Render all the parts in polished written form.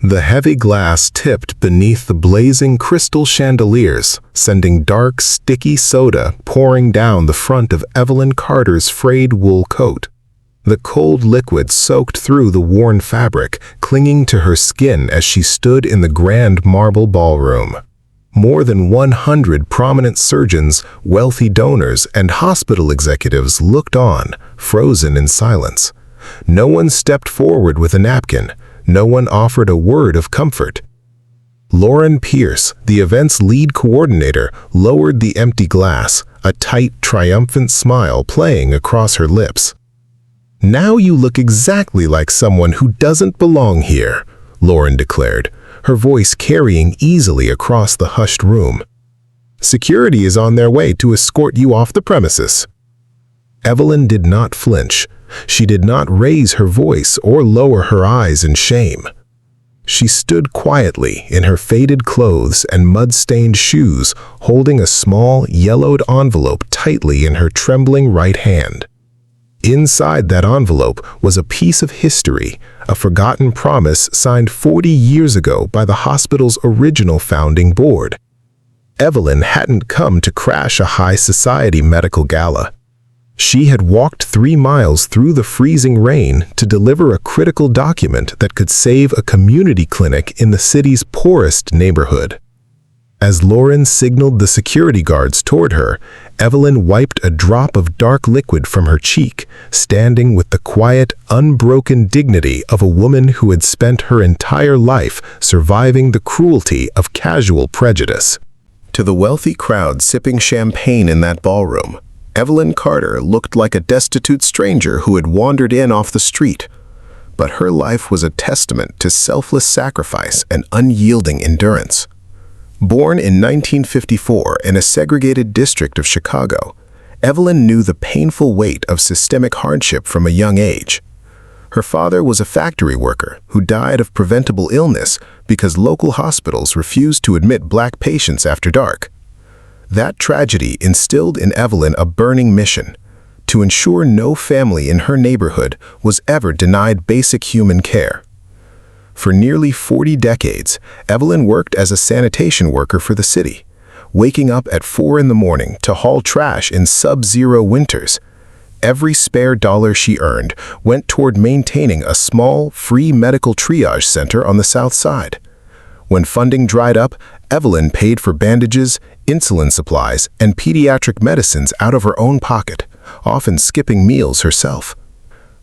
The heavy glass tipped beneath the blazing crystal chandeliers, sending dark, sticky soda pouring down the front of Evelyn Carter's frayed wool coat. The cold liquid soaked through the worn fabric, clinging to her skin as she stood in the grand marble ballroom. More than 100 prominent surgeons, wealthy donors, and hospital executives looked on, frozen in silence. No one stepped forward with a napkin. No one offered a word of comfort. Lauren Pierce, the event's lead coordinator, lowered the empty glass, a tight, triumphant smile playing across her lips. "Now you look exactly like someone who doesn't belong here," Lauren declared, her voice carrying easily across the hushed room. "Security is on their way to escort you off the premises." Evelyn did not flinch. She did not raise her voice or lower her eyes in shame. She stood quietly in her faded clothes and mud-stained shoes, holding a small, yellowed envelope tightly in her trembling right hand. Inside that envelope was a piece of history, a forgotten promise signed 40 years ago by the hospital's original founding board. Evelyn hadn't come to crash a high society medical gala. She had walked 3 miles through the freezing rain to deliver a critical document that could save a community clinic in the city's poorest neighborhood. As Lauren signaled the security guards toward her, Evelyn wiped a drop of dark liquid from her cheek, standing with the quiet, unbroken dignity of a woman who had spent her entire life surviving the cruelty of casual prejudice. To the wealthy crowd sipping champagne in that ballroom, Evelyn Carter looked like a destitute stranger who had wandered in off the street. But her life was a testament to selfless sacrifice and unyielding endurance. Born in 1954 in a segregated district of Chicago, Evelyn knew the painful weight of systemic hardship from a young age. Her father was a factory worker who died of preventable illness because local hospitals refused to admit black patients after dark. That tragedy instilled in Evelyn a burning mission: to ensure no family in her neighborhood was ever denied basic human care. For nearly 40 decades, Evelyn worked as a sanitation worker for the city, waking up at 4 in the morning to haul trash in sub-zero winters. Every spare dollar she earned went toward maintaining a small, free medical triage center on the South Side. When funding dried up, Evelyn paid for bandages, insulin supplies, and pediatric medicines out of her own pocket, often skipping meals herself.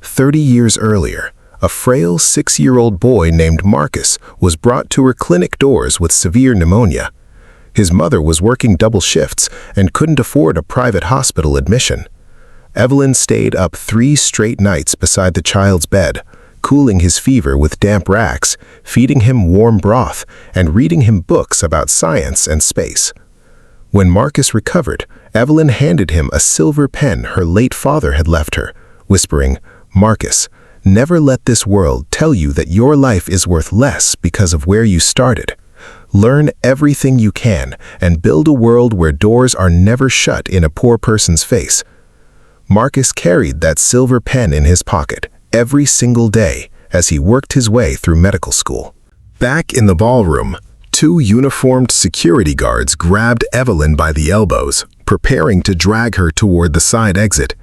30 years earlier, a frail 6-year-old boy named Marcus was brought to her clinic doors with severe pneumonia. His mother was working double shifts and couldn't afford a private hospital admission. Evelyn stayed up 3 straight nights beside the child's bed, cooling his fever with damp racks, feeding him warm broth, and reading him books about science and space. When Marcus recovered, Evelyn handed him a silver pen her late father had left her, whispering, "Marcus, never let this world tell you that your life is worth less because of where you started. Learn everything you can and build a world where doors are never shut in a poor person's face." Marcus carried that silver pen in his pocket every single day as he worked his way through medical school. Back in the ballroom, 2 uniformed security guards grabbed Evelyn by the elbows, preparing to drag her toward the side exit.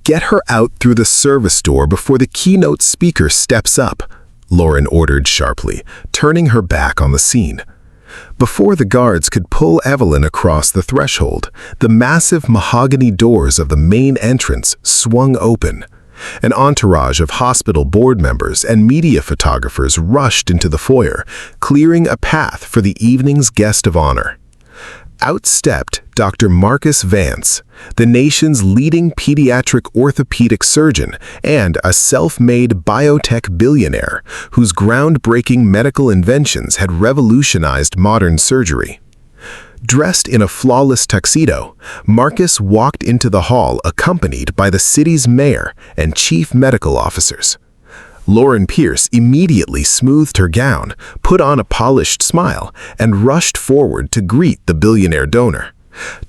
"Get her out through the service door before the keynote speaker steps up," Lauren ordered sharply, turning her back on the scene. Before the guards could pull Evelyn across the threshold, the massive mahogany doors of the main entrance swung open. An entourage of hospital board members and media photographers rushed into the foyer, clearing a path for the evening's guest of honor. Out stepped Dr. Marcus Vance, the nation's leading pediatric orthopedic surgeon and a self-made biotech billionaire whose groundbreaking medical inventions had revolutionized modern surgery. Dressed in a flawless tuxedo, Marcus walked into the hall accompanied by the city's mayor and chief medical officers. Lauren Pierce immediately smoothed her gown, put on a polished smile, and rushed forward to greet the billionaire donor.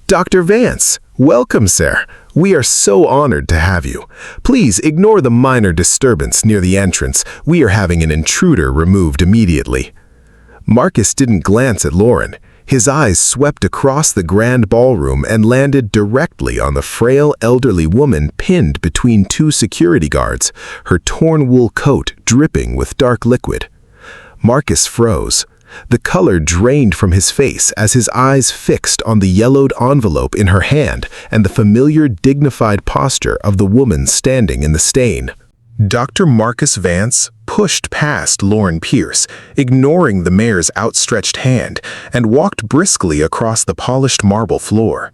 "Dr. Vance, welcome, sir. We are so honored to have you. Please ignore the minor disturbance near the entrance. We are having an intruder removed immediately." Marcus didn't glance at Lauren. His eyes swept across the grand ballroom and landed directly on the frail elderly woman pinned between two security guards, her torn wool coat dripping with dark liquid. Marcus froze. The color drained from his face as his eyes fixed on the yellowed envelope in her hand and the familiar, dignified posture of the woman standing in the stain. Dr. Marcus Vance pushed past Lauren Pierce, ignoring the mayor's outstretched hand, and walked briskly across the polished marble floor.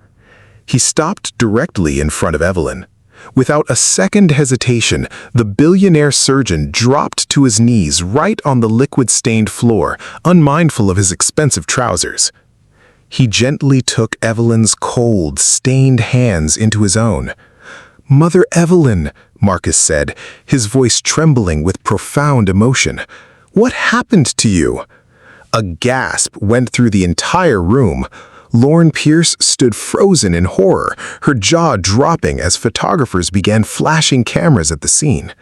He stopped directly in front of Evelyn. Without a second hesitation, the billionaire surgeon dropped to his knees right on the liquid-stained floor, unmindful of his expensive trousers. He gently took Evelyn's cold, stained hands into his own. "Mother Evelyn," Marcus said, his voice trembling with profound emotion. "What happened to you?" A gasp went through the entire room. Lauren Pierce stood frozen in horror, her jaw dropping as photographers began flashing cameras at the scene.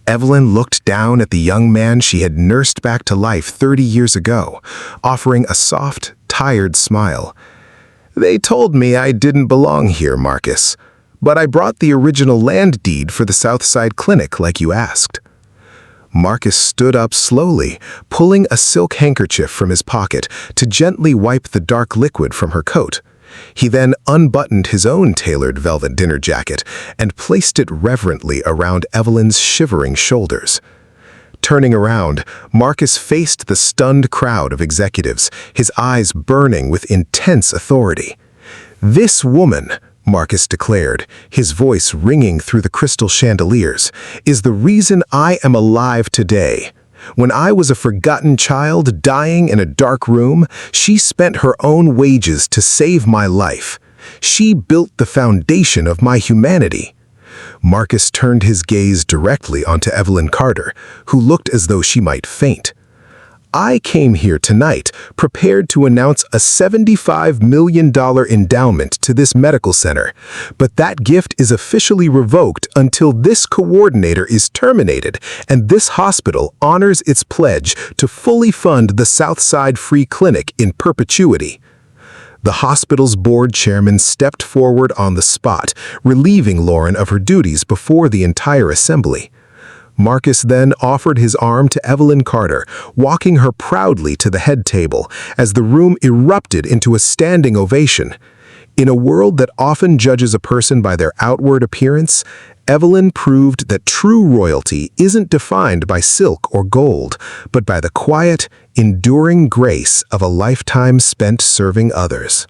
Evelyn looked down at the young man she had nursed back to life 30 years ago, offering a soft, tired smile. "They told me I didn't belong here, Marcus, but I brought the original land deed for the Southside Clinic like you asked." Marcus stood up slowly, pulling a silk handkerchief from his pocket to gently wipe the dark liquid from her coat. He then unbuttoned his own tailored velvet dinner jacket and placed it reverently around Evelyn's shivering shoulders. Turning around, Marcus faced the stunned crowd of executives, his eyes burning with intense authority. "This woman," Marcus declared, his voice ringing through the crystal chandeliers, "is the reason I am alive today. When I was a forgotten child dying in a dark room, she spent her own wages to save my life. She built the foundation of my humanity." Marcus turned his gaze directly onto Evelyn Carter, who looked as though she might faint. "I came here tonight prepared to announce a $75 million endowment to this medical center, but that gift is officially revoked until this coordinator is terminated and this hospital honors its pledge to fully fund the Southside Free Clinic in perpetuity." The hospital's board chairman stepped forward on the spot, relieving Lauren of her duties before the entire assembly. Marcus then offered his arm to Evelyn Carter, walking her proudly to the head table as the room erupted into a standing ovation. In a world that often judges a person by their outward appearance, Evelyn proved that true royalty isn't defined by silk or gold, but by the quiet, enduring grace of a lifetime spent serving others.